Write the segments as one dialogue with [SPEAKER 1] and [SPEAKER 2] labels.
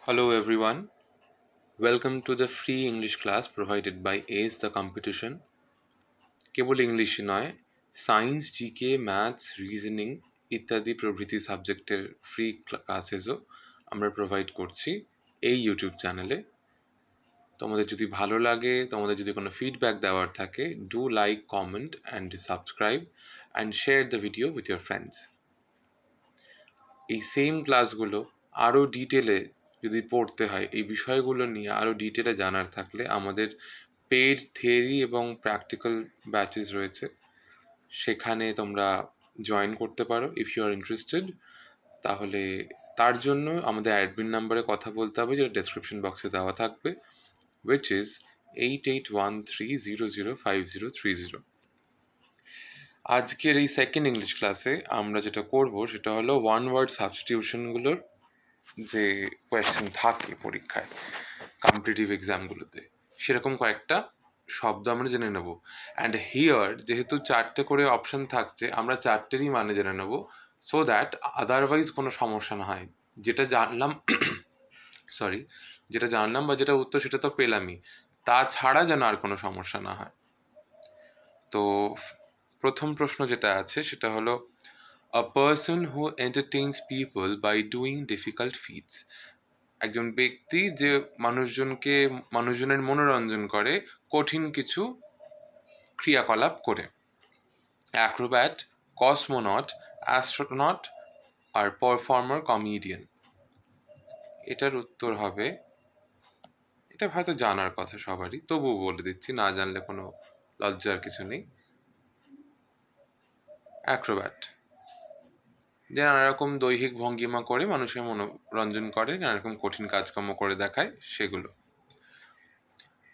[SPEAKER 1] Hello everyone, welcome to the free English class provided by ACE the competition. Cable English নয়, science, GK, maths, reasoning ইত্যাদি প্রভৃতি সাবজেক্টের free ক্লাসেসও আমরা provide করছি এই ইউটিউব চ্যানেলে। তোমাদের যদি ভালো লাগে, তোমাদের যদি কোনো ফিডব্যাক দেওয়ার থাকে, do like, comment and subscribe and share the video with your friends. এই সেম ক্লাসগুলো আরও ডিটেলে যদি পড়তে হয়, এই বিষয়গুলো নিয়ে আরও ডিটেলে জানার থাকলে আমাদের পেইড থিওরি এবং প্র্যাকটিক্যাল ব্যাচেস রয়েছে, সেখানে তোমরা জয়েন করতে পারো ইফ ইউ আর ইন্টারেস্টেড। তাহলে তার জন্য আমাদের অ্যাডমিন নাম্বারে কথা বলতে হবে, যেটা ডেসক্রিপশন বক্সে দেওয়া থাকবে, which is 8813005030। আজকের এই সেকেন্ড ইংলিশ ক্লাসে আমরা যেটা করব সেটা হলো ওয়ান ওয়ার্ড সাবস্টিটিউশনগুলোর যে কোয়েশ্চেন থাকে পরীক্ষায়, কম্পিটিটিভ এক্সামগুলোতে, সেরকম কয়েকটা শব্দ আমরা জেনে নেব। অ্যান্ড হিয়ার যেহেতু চারটে করে অপশন থাকছে, আমরা চারটেরই মানে জেনে নেব, সো দ্যাট আদারওয়াইজ কোনো সমস্যা না হয়। যেটা জানলাম যেটা জানলাম বা যেটা উত্তর সেটা তো পেলামই, তাছাড়া যেন আর কোনো সমস্যা না হয়। তো প্রথম প্রশ্ন যেটা আছে সেটা হলো, a person who entertains people by doing difficult feats. একজন ব্যক্তি যে মানুষজনের মনোরঞ্জন করে কঠিন কিছু ক্রিয়াকলাপ করে। অ্যাক্রোব্যাট, কসমোনট, অ্যাস্ট্রোনট আর পারফর্মার, কমেডিয়ান। এটার উত্তর হবে, এটা হয়তো জানার কথা সবারই, তবুও বলে দিচ্ছি, না জানলে কোনো লজ্জার কিছু নেই। অ্যাক্রোব্যাট, যে নানা রকম দৈহিক ভঙ্গিমা করে মানুষের মনোরঞ্জন করে, নানা রকম কঠিন কাজকর্ম করে দেখায়, সেগুলো।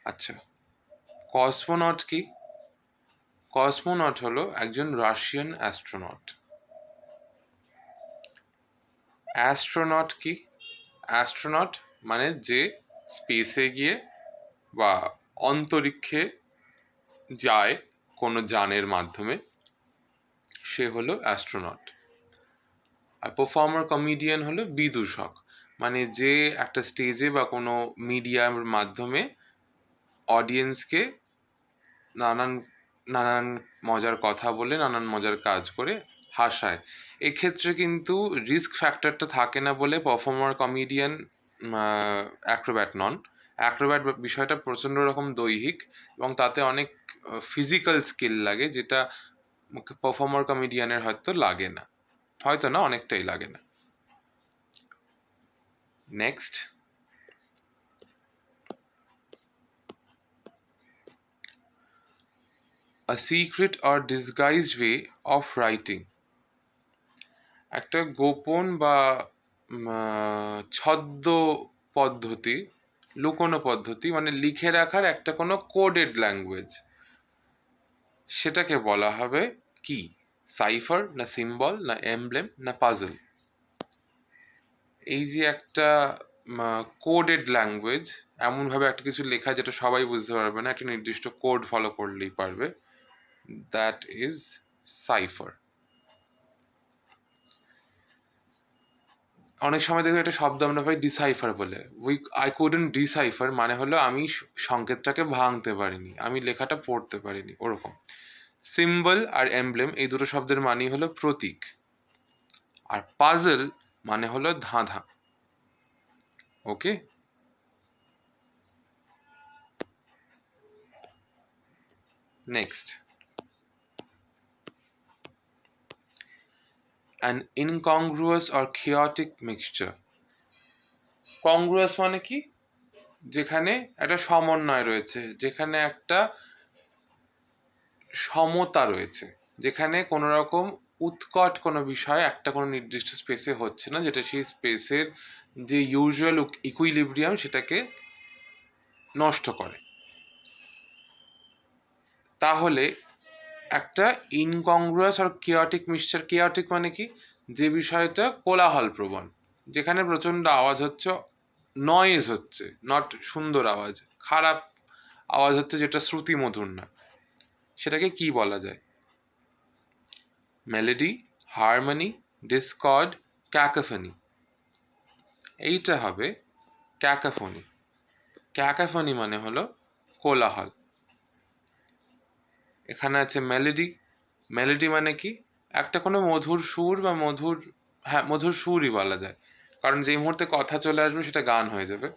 [SPEAKER 1] আচ্ছা, কসমোনট কি? কসমোনট হলো একজন রাশিয়ান অ্যাস্ট্রোনট। অ্যাস্ট্রোনট কি? অ্যাস্ট্রোনট মানে যে স্পেসে গিয়ে বা অন্তরিক্ষে যায় কোনো যানের মাধ্যমে, সে হলো অ্যাস্ট্রোনট। আর পারফর্মার কমেডিয়ান হলো বিদূষক, মানে যে একটা স্টেজে বা কোনো মিডিয়ার মাধ্যমে অডিয়েন্সকে নানান নানান মজার কথা বলে, নানান মজার কাজ করে হাসায়। এক্ষেত্রে কিন্তু রিস্ক ফ্যাক্টরটা থাকে না বলে পারফর্মার কমেডিয়ান অ্যাক্রোব্যাট নন। অ্যাক্রোব্যাট বিষয়টা প্রচণ্ড রকম দৈহিক এবং তাতে অনেক ফিজিক্যাল স্কিল লাগে, যেটা পারফর্মার কমেডিয়ানের হয়তো লাগে না, হয়তো না, অনেকটাই লাগে না। Next, a secret or disguised way of writing. একটা গোপন বা ছদ্ম পদ্ধতি, লুকোনো পদ্ধতি, মানে লিখে রাখার একটা কোনো কোডেড ল্যাঙ্গুয়েজ, সেটাকে বলা হবে কি? সাইফার, না সিম্বল, না এমব্লেম, না পাজল? এই যে একটা কোডেড ল্যাঙ্গুয়েজ, এমনভাবে একটা কিছু লেখা যেটা সবাই বুঝতে পারবে না, একটা নির্দিষ্ট কোড ফলো করলেই পারবে, দ্যাট ইজ সাইফার। অনেক সময় দেখবে একটা শব্দ আমরা পাই ডিসাইফার বলে, আই কুডন্ট ডিসাইফার, মানে হলো আমি সংকেতটাকে ভাঙতে পারিনি, আমি লেখাটা পড়তে পারিনি, ওরকম। সিম্বল আর এমব্লেম এই দুটো শব্দের মানেই হলো প্রতীক, আর পাজল মানে হলো ধাঁধা। Okay, next, an incongruous or chaotic mixture. Congruous মানে কি? যেখানে একটা সমন্বয় রয়েছে, যেখানে একটা সমতা রয়েছে, যেখানে কোনো রকম উৎকট কোনো বিষয় একটা কোনো নির্দিষ্ট স্পেসে হচ্ছে না, যেটা সেই স্পেসের যে ইউজুয়াল ইকুইলিব্রিয়াম সেটাকে নষ্ট করে। তাহলে একটা ইনকংগ্রুয়াস আর কেয়াটিক মিক্সচার, কেয়াটিক মানে কি? যে বিষয়টা কোলাহল প্রবণ, যেখানে প্রচণ্ড আওয়াজ হচ্ছে, নয়েজ হচ্ছে, নট সুন্দর আওয়াজ, খারাপ আওয়াজ হচ্ছে, যেটা শ্রুতিমধুর না, সেটাকে কি বলা যায়? Melody, harmony, discord, cacophony. এইটা হবে ক্যাকাফনি। ক্যাকাফনি মানে হলো কোলাহল। এখানে আছে মেলোডি। মেলোডি মানে কি? একটা কোনো মধুর সুর বা মধুর, হ্যাঁ মধুর সুরই বলা যায়, কারণ যেই মুহূর্তে কথা চলে আসবে সেটা গান হয়ে যাবে।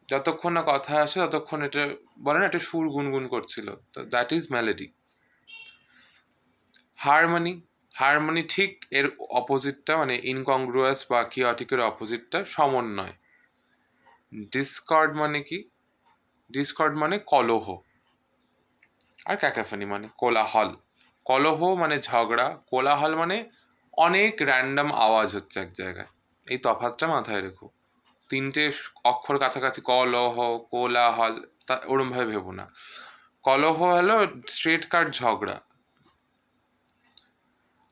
[SPEAKER 1] যতক্ষণ না কথা আসে ততক্ষণ এটা বলে না একটা সুর গুনগুন করছিল, তো that is melody. Harmony. Harmony ঠিক এর অপোজিটটা, মানে ইনকংগ্রুয়াস বা কিওটিকের অপোজিটটা সমন্বয়। ডিসকর্ড মানে কি? ডিসকর্ড মানে কলহ। আর ক্যাকাফনি মানে কোলাহল। কলহ মানে ঝগড়া, কোলাহল মানে অনেক র্যান্ডম আওয়াজ হচ্ছে এক জায়গায়। এই তফাৎটা মাথায় রেখো। তিনটে অক্ষর কাছাকাছি, কলহ, কোলাহল, তা ওরম ভাবে ভেবো না। কলহ হলো স্ট্রেট কাট ঝগড়া,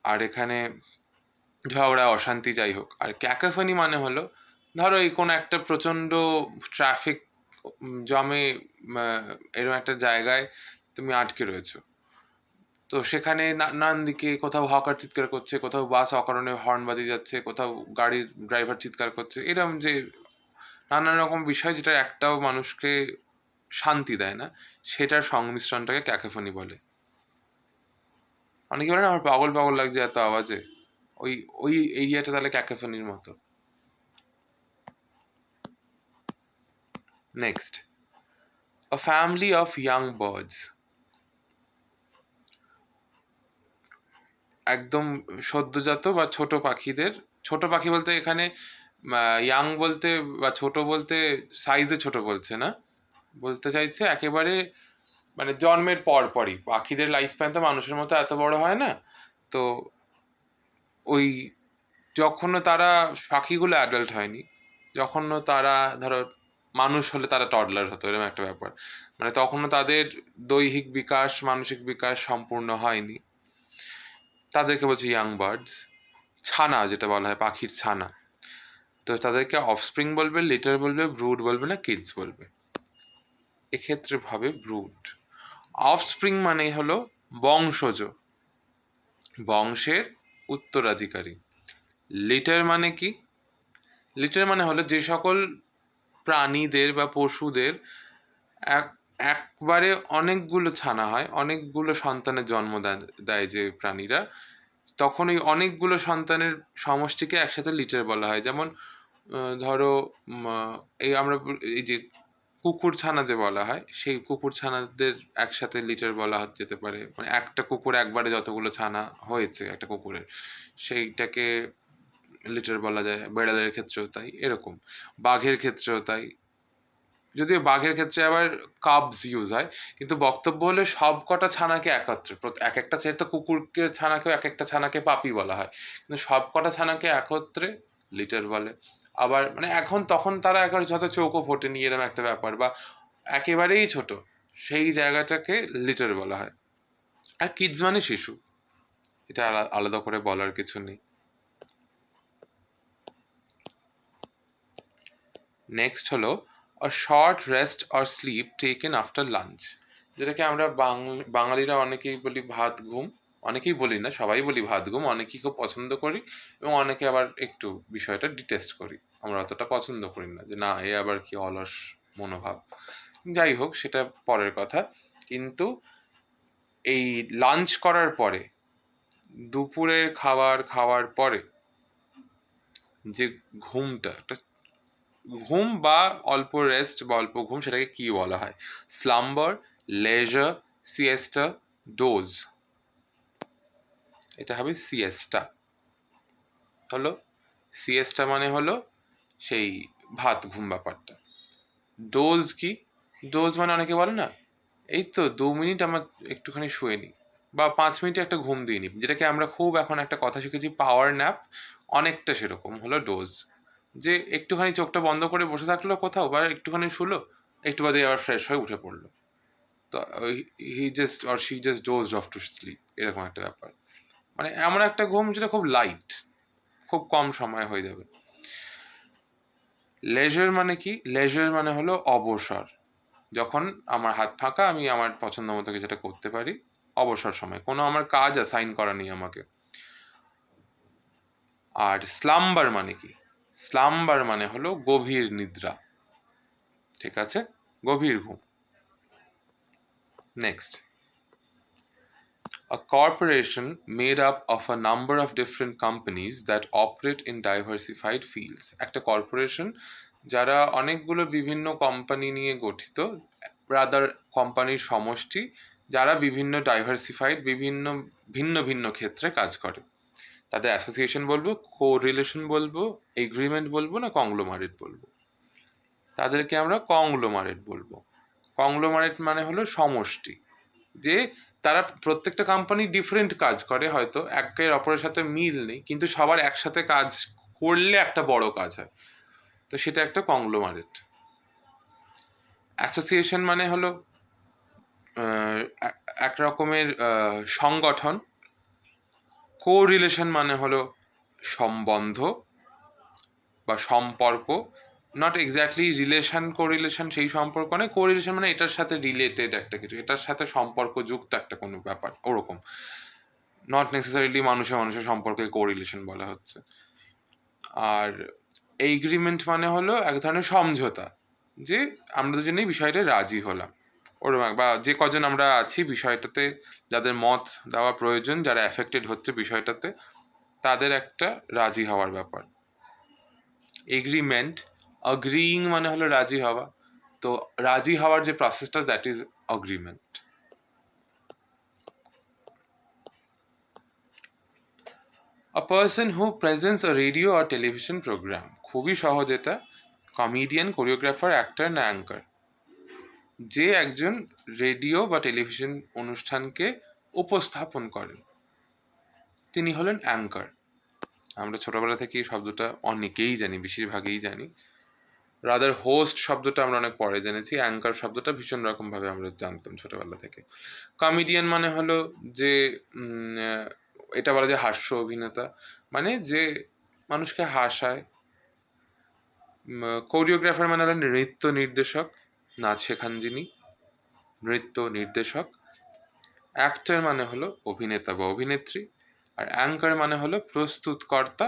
[SPEAKER 1] আর এখানে ঝগড়া অশান্তি যাই হোক। আর ক্যাকাফনি মানে হলো, ধরো এই কোনো একটা প্রচণ্ড ট্রাফিক জামে এরকম একটা জায়গায় তুমি আটকে রয়েছো, তো সেখানে নানান দিকে কোথাও হকার চিৎকার করছে, কোথাও বাস অকারণে হর্ন বাজিয়ে যাচ্ছে, কোথাও গাড়ির ড্রাইভার চিৎকার করছে, এরকম যে নানান রকম বিষয় যেটা একটাও মানুষকে শান্তি দেয় না, সেটার সংমিশ্রণটাকে ক্যাকাফনি বলে। অনেকে বলে না আমার পাগল পাগল লাগছে এত আওয়াজে, ওই ওই এরিয়াটা তাহলে ক্যাকাফনির মতো। Next, a family of young birds. একদম সদ্যজাত বা ছোট পাখিদের, ছোট পাখি বলতে এখানে ইয়াং বলতে বা ছোট বলতে সাইজে ছোট বলছে না, বলতে চাইছে একেবারে মানে জন্মের পর পরই। পাখিদের লাইফ স্প্যান তো মানুষের মতো এত বড় হয় না, তো ওই যখনও তারা, পাখিগুলো অ্যাডাল্ট হয়নি, যখনও তারা ধরো মানুষ হলে তারা টডলার হতো, এরকম একটা ব্যাপার, মানে তখনও তাদের দৈহিক বিকাশ মানসিক বিকাশ সম্পূর্ণ হয়নি, তাদেরকে বলছে ইয়াং বার্ডস। ছানা যেটা বলা হয়, পাখির ছানা, তো তাদেরকে অফস্প্রিং বলবে, লিটার বলবে, ব্রুড বলবে না কিডস বলবে। এক্ষেত্রে ভাবে ব্রুড। অফস্প্রিং মানে হলো বংশজ, বংশের উত্তরাধিকারী। লিটার মানে কি? লিটার মানে হলো যে সকল প্রাণীদের বা পশুদের এক একবারে অনেকগুলো ছানা হয়, অনেকগুলো সন্তানের জন্ম দেয় যে প্রাণীরা, তখন ওই অনেকগুলো সন্তানের সমষ্টিকে একসাথে লিটার বলা হয়। যেমন ধরো এই আমরা এই যে কুকুর ছানা যে বলা হয়, সেই কুকুর ছানাদের একসাথে লিটার বলা যেতে পারে, মানে একটা কুকুর একবারে যতগুলো ছানা হয়েছে একটা কুকুরের, সেইটাকে লিটার বলা যায়। বেড়ালের ক্ষেত্রেও তাই, এরকম বাঘের ক্ষেত্রেও তাই, যদিও বাঘের ক্ষেত্রে আবার কাবস ইউজ হয়, কিন্তু বক্তব্য হলে সব কটা ছানাকে একত্রে, এক একটা ছেলে তো কুকুরকে ছানাকেও এক একটা ছানাকে পাপি বলা হয়, কিন্তু সব কটা ছানাকে একত্রে লিটার বলে। আবার মানে এখন তখন তারা একবার যত চৌকো ফোটেনি এরকম একটা ব্যাপার, বা একেবারেই ছোট, সেই জায়গাটাকে লিটার বলা হয়। আর কিডস মানে শিশু, এটা আলাদা করে বলার কিছু নেই। নেক্সট হলো a short rest or sleep taken after lunch, যেটাকে আমরা বাঙালিরা অনেকেই বলি ভাত ঘুম, অনেকেই বলি না, সবাই বলি ভাত ঘুম, অনেকেই খুব পছন্দ করি এবং অনেকে আবার একটু বিষয়টা ডিটেস্ট করি, আমরা অতটা পছন্দ করি না, যে না এ আবার কি অলস মনোভাব। যাই হোক সেটা পরের কথা, কিন্তু এই লাঞ্চ করার পরে, দুপুরের খাবার খাওয়ার পরে যে ঘুমটা, একটা ঘুম বা অল্প রেস্ট বা অল্প ঘুম, সেটাকে কি বলা হয়? Slumber, leisure, siesta, doze. এটা হবে সিয়েস্টা। হলো সিয়েস্টা মানে হলো সেই ভাত ঘুম ব্যাপারটা। ডোজ কি? ডোজ মানে অনেকে বলে না এই তো 2 মিনিট আমার একটুখানি শুয়ে নিই, বা 5 মিনিটে একটা ঘুম দিয়ে নিই, যেটাকে আমরা খুব এখন একটা কথা শিখেছি পাওয়ার ন্যাপ, অনেকটা সেরকম হলো ডোজ। যে একটুখানি চোখটা বন্ধ করে বসে থাকলো কোথাও, বা একটুখানি শুলো, একটু বাদে আবার ফ্রেশ হয়ে উঠে পড়লো, তো he just or she just dozed off to sleep, এরকম একটা ব্যাপার। মানে এমন একটা ঘুম যেটা খুব লাইট, খুব কম সময় হয়ে যাবে। লেজার মানে কি? লেজার মানে হলো অবসর, যখন আমার হাত ফাঁকা, আমি আমার পছন্দ মতো কিছুটা করতে পারি, অবসর সময়, কোনো আমার কাজ অ্যাসাইন করা নেই আমাকে। আর স্লাম্বার মানে কি? স্লাম্বার মানে হলো গভীর নিদ্রা। ঠিক আছে, গভীর ঘুম। Next, a corporation made up of a number of different companies that operate in diversified fields. একটা কর্পোরেশন যারা অনেকগুলো বিভিন্ন কোম্পানি নিয়ে গঠিত, রাদার কোম্পানির সমষ্টি যারা বিভিন্ন ডাইভার্সিফাইড, বিভিন্ন ভিন্ন ভিন্ন ক্ষেত্রে কাজ করে। তাদের অ্যাসোসিয়েশন বলবো, কো রিলেশন বলবো, এগ্রিমেন্ট বলবো, না কংগ্লোমারেট বলবো? তাদেরকে আমরা কংগ্লোমারেট বলবো। কংগ্লোমারেট মানে হলো সমষ্টি, যে তারা প্রত্যেকটা কোম্পানি ডিফারেন্ট কাজ করে, হয়তো একের অপরের সাথে মিল নেই, কিন্তু সবার একসাথে কাজ করলে একটা বড় কাজ হয়, তো সেটা একটা কংগ্লোমারেট। অ্যাসোসিয়েশন মানে হলো এক রকমের সংগঠন। কো রিলেশন মানে হলো সম্বন্ধ বা সম্পর্ক, not exactly relation, co relation সেই সম্পর্ক নয়, কো রিলেশন মানে এটার সাথে রিলেটেড একটা কিছু, এটার সাথে সম্পর্কযুক্ত একটা কোনো ব্যাপার, ওরকম। নট নেসেসারিলি মানুষের মানুষের সম্পর্কে কো রিলেশন বলা হচ্ছে। আর এগ্রিমেন্ট মানে হলো এক ধরনের সমঝোতা, যে আমরা দুজনেই বিষয়টা রাজি হলাম, ওরকম, বা যে কজন আমরা আছি বিষয়টাতে, যাদের মত দেওয়া প্রয়োজন, যারা অ্যাফেক্টেড হচ্ছে বিষয়টাতে, তাদের একটা রাজি হওয়ার ব্যাপার। এগ্রিমেন্ট, অ্যাগ্রিইং মানে হলো রাজি হওয়া, তো রাজি হওয়ার যে প্রসেসটা, that is agreement. A person who presents a radio or television program, খুবই সহজ এটা, কমেডিয়ান, কোরিওগ্রাফার, অ্যাক্টর না অ্যাঙ্কার? যে একজন রেডিও বা টেলিভিশন অনুষ্ঠানকে উপস্থাপন করেন তিনি হলেন অ্যাঙ্কার। আমরা ছোটবেলা থেকে এই শব্দটা অনেকেই জানি, বেশিরভাগই জানি। রাদার হোস্ট শব্দটা আমরা অনেক পরে জেনেছি, অ্যাঙ্কার শব্দটা ভীষণ রকমভাবে আমরা জানতাম ছোটবেলা থেকে। কমেডিয়ান মানে হলো যে এটা বলা যায় হাস্য অভিনেতা, মানে যে মানুষকে হাসায়। কোরিওগ্রাফার মানে হলেন নৃত্য নির্দেশক, নাচ শেখান যিনি, নৃত্য নির্দেশক। অ্যাক্টর মানে হলো অভিনেতা বা অভিনেত্রী। আর অ্যাঙ্কার মানে হলো প্রস্তুতকর্তা,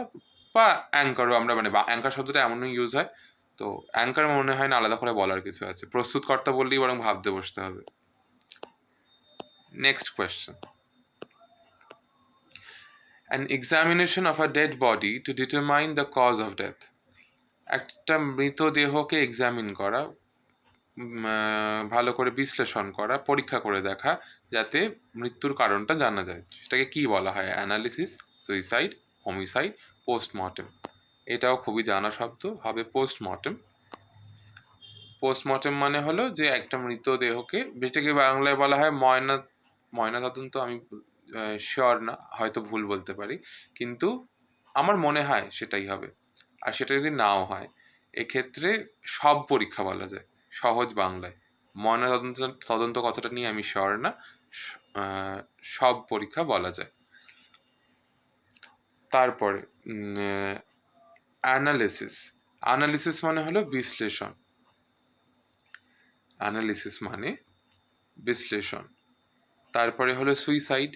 [SPEAKER 1] বা অ্যাঙ্কারও আমরা মানে, বা অ্যাঙ্কার শব্দটা এমনই ইউজ হয়, তো অ্যাঙ্কার মনে হয় না আলাদা করে বলার কিছু আছে, প্রস্তুতকর্তা বললেই বরং ভাবতে বসতে হবে। Next question, an examination of a dead body to determine the cause of death. একটা মৃতদেহকে এক্সামিন করা, ভালো করে বিশ্লেষণ করা, পরীক্ষা করে দেখা, যাতে মৃত্যুর কারণটা জানা যায়, সেটাকে কি বলা হয়? Analysis, suicide, homicide, postmortem. এটাও খুবই জানা শব্দ, হবে পোস্টমর্টেম। পোস্টমর্টেম মানে হলো যে একটা মৃতদেহকে, যেটাকে বাংলায় বলা হয় ময়নাতদন্ত, আমি শিওর না, হয়তো ভুল বলতে পারি, কিন্তু আমার মনে হয় সেটাই হবে। আর সেটা যদি নাও হয়, এক্ষেত্রে সব পরীক্ষা বলা যায় সহজ বাংলায়। ময়নাতদন্ত তদন্ত কথাটা নিয়ে আমি শিওর না, সব পরীক্ষা বলা যায়। তারপরে অ্যানালিসিস। অ্যানালিসিস মানে হলো বিশ্লেষণ, অ্যানালিসিস মানে বিশ্লেষণ। তারপরে হলো সুইসাইড।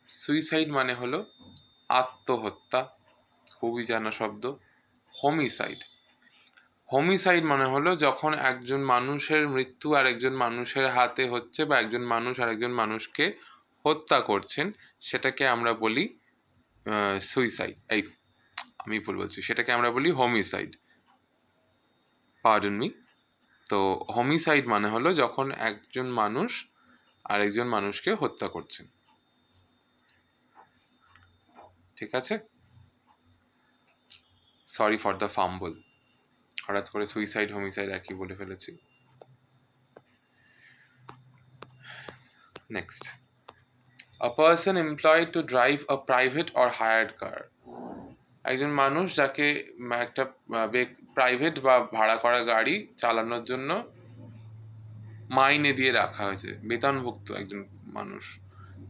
[SPEAKER 1] সুইসাইড মানে হলো আত্মহত্যা, খুবই জানা শব্দ। হোমিসাইড। হোমিসাইড মানে হলো যখন একজন মানুষের মৃত্যু আর একজন মানুষের হাতে হচ্ছে, বা একজন মানুষ আর একজন মানুষকে হত্যা করছেন, সেটাকে আমরা বলি সুইসাইড। আমি ভুল বলছি, সেটাকে আমরা বলি হোমিসাইড, পার্ডন মি। তো হোমিসাইড মানে হলো যখন একজন মানুষ আরেকজন মানুষকে হত্যা করছেন। ঠিক আছে, সরি ফর দ্য ফাম্বল, হঠাৎ করে সুইসাইড হোমিসাইড একই বলে ফেলেছি। Next, a person employed to drive a private or hired car. একজন মানুষ যাকে একটা প্রাইভেট বা ভাড়া করা গাড়ি চালানোর জন্য মাইনে দিয়ে রাখা হয়েছে, বেতনভুক্ত একজন মানুষ,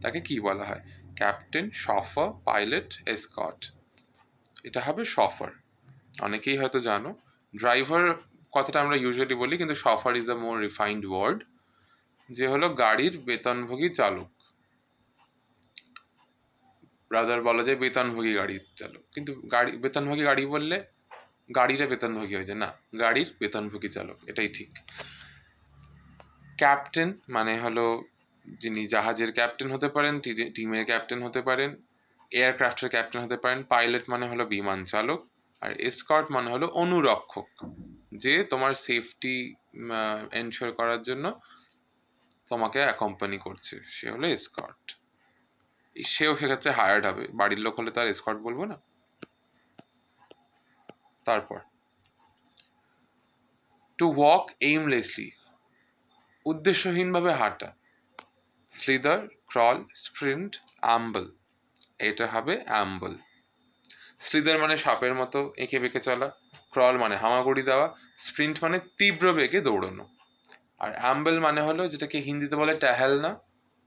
[SPEAKER 1] তাকে কি বলা হয়? Captain, chauffeur, pilot, escort. এটা হবে শফার, অনেকেই হয়তো জানো। ড্রাইভার কথাটা আমরা ইউজুয়ালি বলি, কিন্তু chauffeur is a more refined word, যে হলো গাড়ির বেতনভোগী চালক। রাজার বলা যায় বেতনভোগী গাড়ির চালক, কিন্তু বেতনভোগী গাড়ি বললে গাড়িটা বেতনভোগী হয়ে যায় না, গাড়ির বেতনভোগী চালক, এটাই ঠিক। ক্যাপ্টেন মানে হলো যিনি জাহাজের ক্যাপ্টেন হতে পারেন, টিমের ক্যাপ্টেন হতে পারেন, এয়ারক্রাফটের ক্যাপ্টেন হতে পারেন। পাইলট মানে হলো বিমান চালক। আর এসকর্ট মানে হলো অনুরক্ষক, যে তোমার সেফটি এনশিওর করার জন্য তোমাকে অ্যাকম্পানি করছে, সে হলো এসকর্ট। সেও সেক্ষেত্রে হায়ার্ড হবে, বাড়ির লোক হলে তার এসকর্ট বলবো না। তারপর টু ওয়াক এইমলেসলি, উদ্দেশ্যহীনভাবে হাঁটা। স্লিদার, ক্রল, স্প্রিন্ট, অ্যাম্বল, এটা হবে অ্যাম্বল। স্লিদার মানে সাপের মতো এঁকে বেঁকে চলা, ক্রল মানে হামাগুড়ি দেওয়া, স্প্রিন্ট মানে তীব্র বেগে দৌড়ানো, আর অ্যাম্বল মানে হলো যেটাকে হিন্দিতে বলে ট্যাহেল না,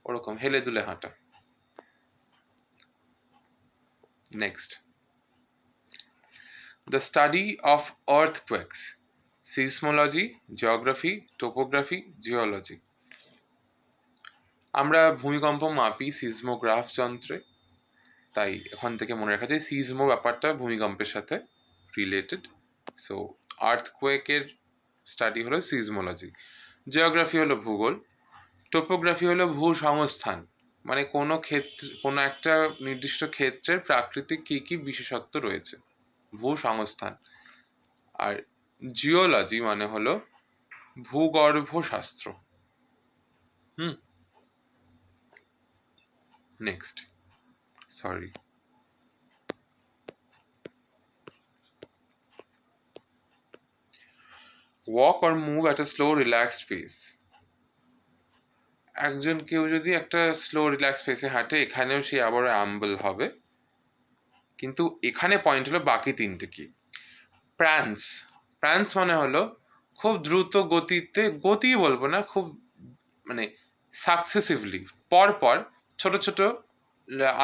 [SPEAKER 1] ওরকম হেলে দুলে হাঁটা। Next, the study of earthquakes, seismology, geography, topography, geology. আমরা ভূমিকম্প মাপি সিসমোগ্রাফ যন্ত্রে, তাই এখান থেকে মনে রাখা যায় সিসমো ব্যাপারটা ভূমিকম্পের সাথে রিলেটেড। সো আর্থকোয়েকের স্টাডি হলো সিসমোলজি। জিওগ্রাফি হলো ভূগোল। টোপোগ্রাফি হলো ভূসংস্থান, মানে কোনো ক্ষেত্রে, কোনো একটা নির্দিষ্ট ক্ষেত্রের প্রাকৃতিক কী কী বিশেষত্ব রয়েছে, ভূসংস্থান। আর জিওলজি মানে হলো ভূগর্ভশাস্ত্র। Next, sorry, walk or move at a slow relaxed pace. একজন কেউ যদি একটা স্লো রিল্যাক্স পেসে হাঁটে, এখানেও সে আবার অ্যাম্বল হবে, কিন্তু এখানে পয়েন্ট হলো বাকি তিনটে কি। প্র্যান্স, প্র্যান্স মানে হলো খুব দ্রুত গতিতে, গতি বলবো না, খুব মানে সাকসেসিভলি পরপর ছোট ছোট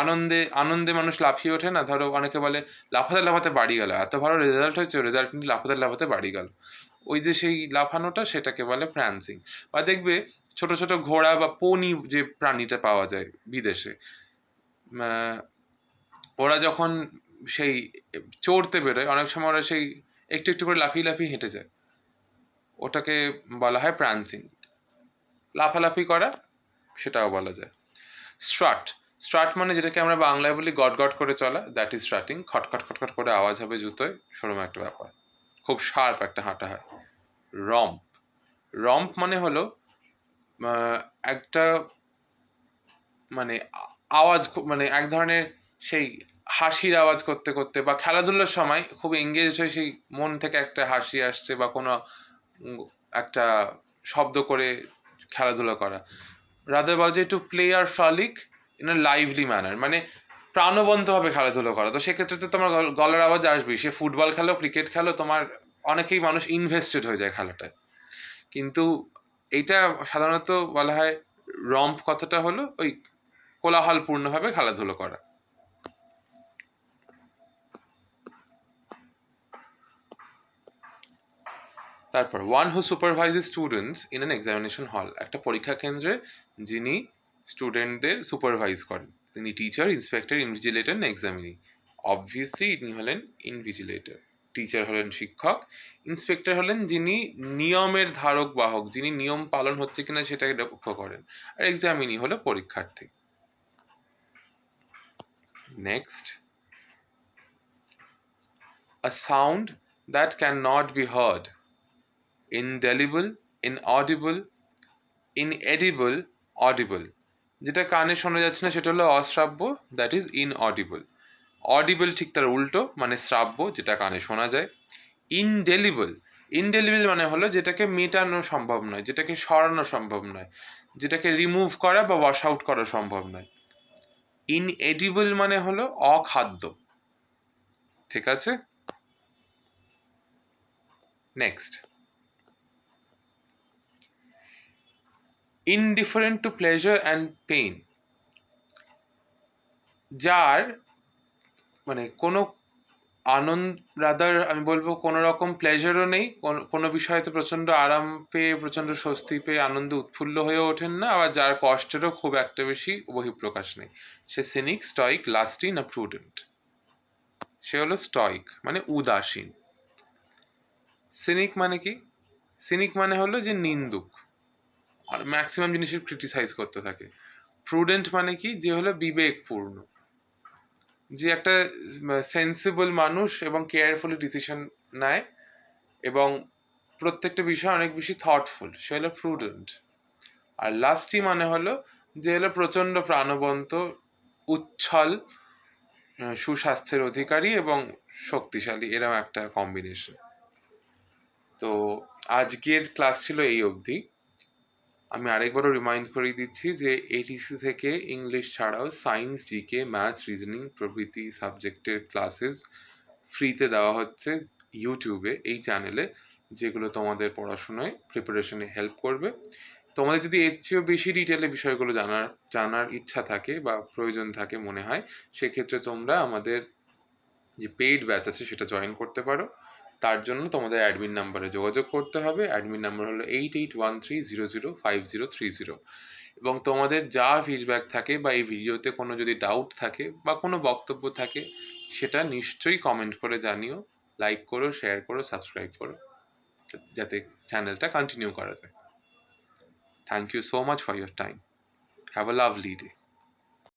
[SPEAKER 1] আনন্দে আনন্দে মানুষ লাফিয়ে ওঠে না, ধরো অনেকে বলে লাফাতে লাফাতে বাড়ি গেল, এত ভালো রেজাল্ট হয়েছে, রেজাল্ট নিয়ে লাফাতে লাফাতে বাড়ি গেল, ওই যে সেই লাফানোটা, সেটাকে বলে প্র্যান্সিং। বা দেখবে ছোট ছোট ঘোড়া বা পনি যে প্রাণীটা পাওয়া যায় বিদেশে, ওরা যখন সেই চড়তে বেরোয়, অনেক সময় ওরা সেই একটু একটু করে লাফিয়ে লাফিয়ে হেঁটে যায়, ওটাকে বলা হয় প্রান্সিং। লাফালাফি করা, সেটাও বলা যায়। স্ট্রাট, স্ট্রাট মানে যেটাকে আমরা বাংলায় বলি গট গট করে চলা, দ্যাট ইজ স্ট্রাটিং। খটখট খটখট করে আওয়াজ হবে জুতোয়, সেরকম একটা ব্যাপার, খুব শার্প একটা হাঁটা হয়। রম্প, রম্প মানে হলো একটা মানে আওয়াজ, মানে এক ধরনের সেই হাসির আওয়াজ করতে করতে, বা খেলাধুলার সময় খুব এঙ্গেজ হয়ে সেই মন থেকে একটা হাসি আসছে, বা কোনো একটা শব্দ করে খেলাধুলা করা। রাদার বলা যায় to play or frolic in a lively manner, মানে প্রাণবন্তভাবে খেলাধুলো করা। তো সেক্ষেত্রে তো তোমার গলার আওয়াজ আসবেই, সে ফুটবল খেলো, ক্রিকেট খেলো, তোমার অনেকেই মানুষ ইনভেস্টেড হয়ে যায় খেলাটায়। কিন্তু এইটা সাধারণত বলা হয়, রম্প কথাটা হলো ওই কোলাহলপূর্ণভাবে খেলাধুলো করা। তারপর one who supervises students in an examination hall, একটা পরীক্ষা কেন্দ্রে যিনি স্টুডেন্টদের সুপারভাইজ করেন, তিনি টিচার, ইন্সপেক্টর, ইনভিজিলেটর না এক্সামিনি। অবভিয়াসলি ইনি হলেন ইনভিজিলেটর। টিচার হলেন শিক্ষক, ইন্সপেক্টর হলেন যিনি নিয়মের ধারক বাহক, যিনি নিয়ম পালন হচ্ছে কিনা সেটাকে লক্ষ্য করেন, আর এক্সামিনি হলো পরীক্ষার্থী। Next, a sound that cannot be heard, indelible, inaudible, inedible, audible, যেটা কানে শোনা যাচ্ছে না সেটা হলো অশ্রাব্য, দ্যাট ইজ ইনঅডিবল। অডিবল ঠিক তার উল্টো, মানে শ্রাব্য, যেটা কানে শোনা যায়। ইনডেলিবল, ইনডেলিবল মানে হলো যেটাকে মেটানো সম্ভব নয়, যেটাকে সরানো সম্ভব নয়, যেটাকে রিমুভ করা বা ওয়াশ আউট করা সম্ভব নয়। ইনএডিবল মানে হলো অখাদ্য। ঠিক আছে, next, indifferent two pleasure and pain, যার মানে কোনো আনন্দ, রাদার আমি বলবো কোনো রকম প্লেজারও নেই, কোনো বিষয়তে প্রচণ্ড আরাম পেয়ে, প্রচণ্ড স্বস্তি পেয়ে আনন্দ উৎফুল্ল হয়ে ওঠেন না, আবার যার কষ্টেরও খুব একটা বেশি বহিঃপ্রকাশ নেই। সে সিনিক, স্টয়িক, লাস্টি না প্রুডেন্ট? সে হলো স্টয়িক, মানে উদাসীন। সিনিক মানে কি? সিনিক মানে হলো যে নিন্দুক, আর ম্যাক্সিমাম জিনিসের ক্রিটিসাইজ করতে থাকে। প্রুডেন্ট মানে কি? যে হলো বিবেকপূর্ণ, যে একটা সেন্সিবল মানুষ এবং কেয়ারফুলি ডিসিশন নেয় এবং প্রত্যেকটা বিষয় অনেক বেশি থটফুল, সে হলো প্রুডেন্ট। আর লাস্টি মানে হলো যে হলো প্রচণ্ড প্রাণবন্ত, উচ্ছল, সুস্বাস্থ্যের অধিকারী এবং শক্তিশালী, এরকম একটা কম্বিনেশন। তো আজকের ক্লাস ছিল এই অবধি। আমি আরেকবারও রিমাইন্ড করিয়ে দিচ্ছি যে এটিসি থেকে ইংলিশ ছাড়াও সায়েন্স, জিকে, ম্যাথস, রিজনিং প্রভৃতি সাবজেক্টের ক্লাসেস ফ্রিতে দেওয়া হচ্ছে ইউটিউবে, এই চ্যানেলে, যেগুলো তোমাদের পড়াশোনায় প্রিপারেশনে হেল্প করবে। তোমাদের যদি এর চেয়েও বেশি ডিটেলে বিষয়গুলো জানার ইচ্ছা থাকে বা প্রয়োজন থাকে মনে হয়, সেক্ষেত্রে তোমরা আমাদের যে পেইড ব্যাচ আছে সেটা জয়েন করতে পারো। তার জন্য তোমাদের অ্যাডমিন নাম্বারে যোগাযোগ করতে হবে। অ্যাডমিন নাম্বার হলো 8813005030। এবং তোমাদের যা ফিডব্যাক থাকে বা এই ভিডিওতে কোনো যদি ডাউট থাকে বা কোনো বক্তব্য থাকে, সেটা নিশ্চয়ই কমেন্ট করে জানিও। লাইক করো, শেয়ার করো, সাবস্ক্রাইব করো, যাতে চ্যানেলটা কন্টিনিউ করা যায়। Thank you so much for your time. Have a lovely day.